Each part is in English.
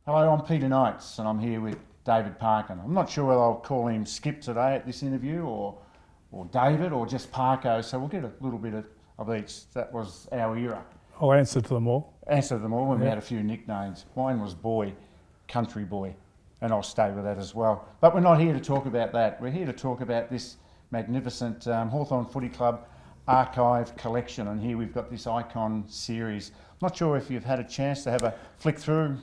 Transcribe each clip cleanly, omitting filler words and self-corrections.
Hello, I'm Peter Knights and I'm here with David Parkin. I'm not sure whether I'll call him Skip today at this interview or David or just Parko, so we'll get a little bit of each. That was our era. I'll answer to them all. Answer them all, and we had a few nicknames. Mine was Boy, Country Boy, and I'll stay with that as well. But we're not here to talk about that. We're here to talk about this magnificent Hawthorn Footy Club archive collection, and here we've got this icon series. I'm not sure if you've had a chance to have a flick through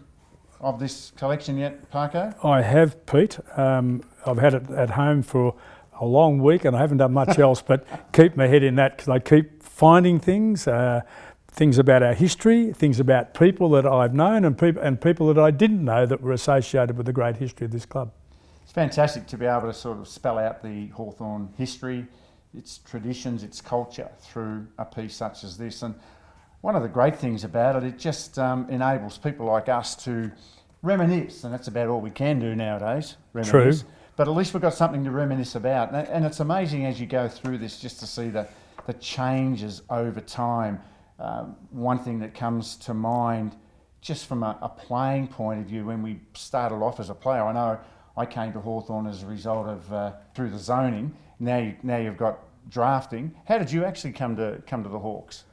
of this collection yet, Parko? I have, Pete. I've had it at home for a long week and I haven't done much else but keep my head in that because I keep finding things, things about our history, things about people that I've known and people that I didn't know that were associated with the great history of this club. It's fantastic to be able to sort of spell out the Hawthorn history, its traditions, its culture through a piece such as this. And one of the great things about it, it just enables people like us to reminisce, and that's about all we can do nowadays, reminisce. True. But at least we've got something to reminisce about. And it's amazing as you go through this just to see the changes over time. One thing that comes to mind, just from a playing point of view, when we started off as a player, I know I came to Hawthorn as a result of through the zoning. Now you've got drafting. How did you actually come to the Hawks?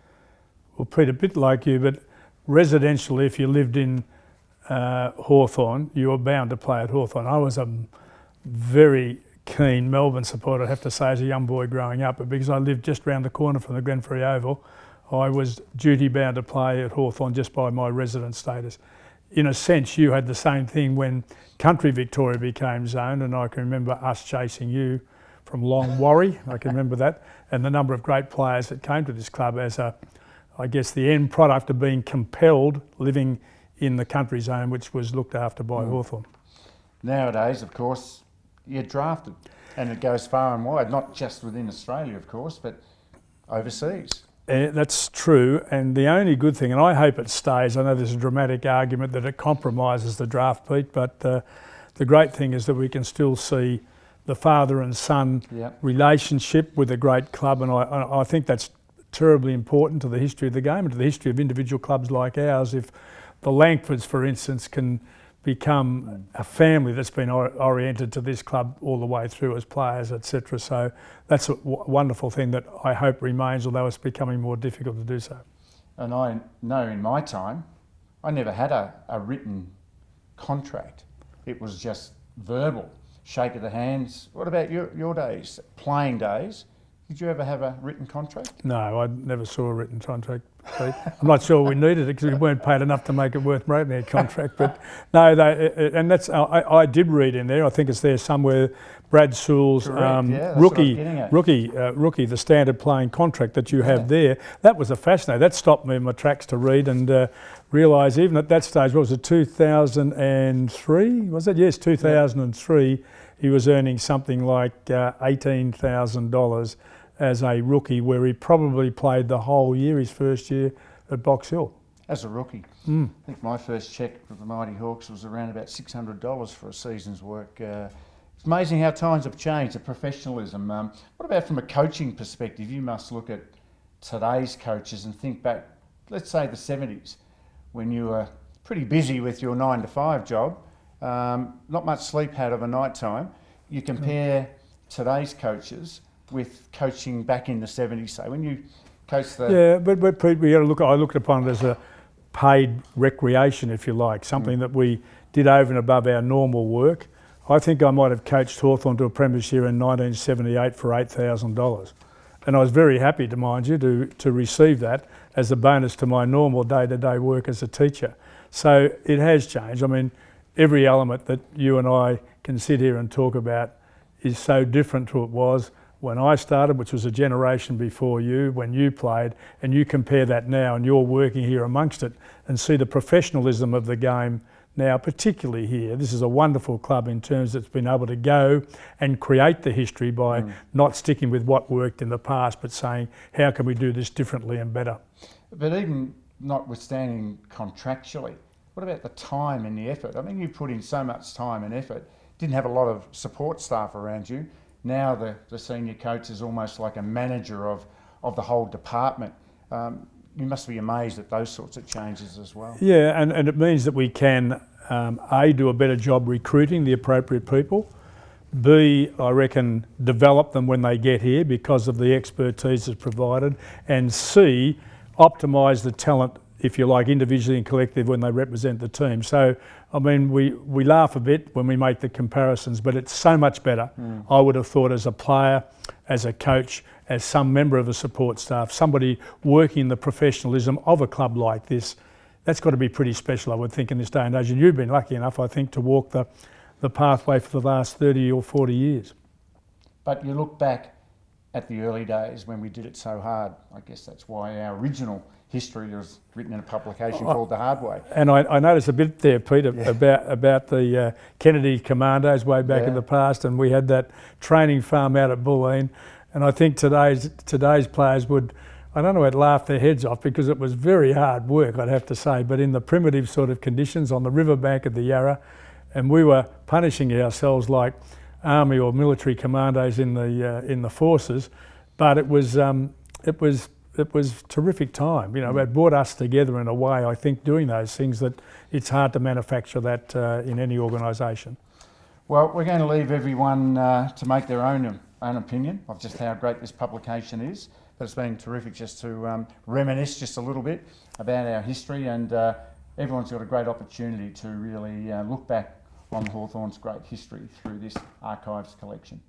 Well, Pete, a bit like you, but residentially, if you lived in Hawthorn, you were bound to play at Hawthorn. I was a very keen Melbourne supporter, I have to say, as a young boy growing up, but because I lived just round the corner from the Glenferrie Oval, I was duty bound to play at Hawthorn just by my resident status. In a sense, you had the same thing when Country Victoria became zoned, and I can remember us chasing you from Long Warry, I can remember that, and the number of great players that came to this club as I guess the end product of being compelled living in the country zone, which was looked after by Hawthorn. Nowadays, of course, you're drafted, and it goes far and wide, not just within Australia, of course, but overseas. That's true, and the only good thing, and I hope it stays, I know there's a dramatic argument that it compromises the draft, Pete, but the great thing is that we can still see the father and son relationship with a great club, and I think that's terribly important to the history of the game and to the history of individual clubs like ours. If the Langfords, for instance, can become a family that's been oriented to this club all the way through as players, etc. So that's a wonderful thing that I hope remains, although it's becoming more difficult to do so. And I know in my time, I never had a written contract. It was just verbal, shake of the hands. What about your days, playing days? Did you ever have a written contract? No, I never saw a written contract. I'm not sure we needed it because we weren't paid enough to make it worth writing a contract. But no, and that's I did read in there. I think it's there somewhere. Brad Sewell's rookie, the standard playing contract that you have there. That was a fascinating. That stopped me in my tracks to read and realise even at that stage, what was it, 2003? Was it? Yes, 2003. He was earning something like $18,000 as a rookie, where he probably played the whole year, his first year at Box Hill. As a rookie. I think my first cheque with the Mighty Hawks was around about $600 for a season's work. It's amazing how times have changed, the professionalism. What about from a coaching perspective? You must look at today's coaches and think back, let's say the 70s, when you were pretty busy with your 9 to 5 job, not much sleep had of a night time. You compare today's coaches with coaching back in the 70s, say, when you coach the... Yeah, but Pete, we got to look, I looked upon it as a paid recreation, if you like, something that we did over and above our normal work. I think I might have coached Hawthorn to a premiership in 1978 for $8,000. And I was very happy, to mind you, to receive that as a bonus to my normal day-to-day work as a teacher. So it has changed. I mean, every element that you and I can sit here and talk about is so different to what it was when I started, which was a generation before you, when you played, and you compare that now and you're working here amongst it and see the professionalism of the game now, particularly here. This is a wonderful club in terms that it's been able to go and create the history by not sticking with what worked in the past, but saying, how can we do this differently and better? But even notwithstanding contractually, what about the time and the effort? I mean, you put in so much time and effort, didn't have a lot of support staff around you. Now the senior coach is almost like a manager of the whole department. you must be amazed at those sorts of changes as well. Yeah, and it means that we can, A, do a better job recruiting the appropriate people, B, I reckon, develop them when they get here because of the expertise that's provided, and C, optimise the talent, if you like, individually and collectively when they represent the team. So, I mean, we laugh a bit when we make the comparisons, but it's so much better, I would have thought, as a player, as a coach, as some member of the support staff, somebody working in the professionalism of a club like this. That's got to be pretty special, I would think, in this day and age. And you've been lucky enough, I think, to walk the pathway for the last 30 or 40 years. But you look back at the early days when we did it so hard. I guess that's why our original history was written in a publication called The Hard Way. And I noticed a bit there, Peter, about the Kennedy Commandos way back in the past, and we had that training farm out at Bulleen. And I think today's players would, I don't know, I'd laugh their heads off because it was very hard work, I'd have to say, but in the primitive sort of conditions on the riverbank of the Yarra, and we were punishing ourselves like army or military commandos in the forces, but it was terrific time. You know, it brought us together in a way, I think, doing those things that it's hard to manufacture that in any organisation. Well, we're going to leave everyone to make their own opinion of just how great this publication is. But it's been terrific just to reminisce just a little bit about our history, and everyone's got a great opportunity to really look back on Hawthorn's great history through this archives collection.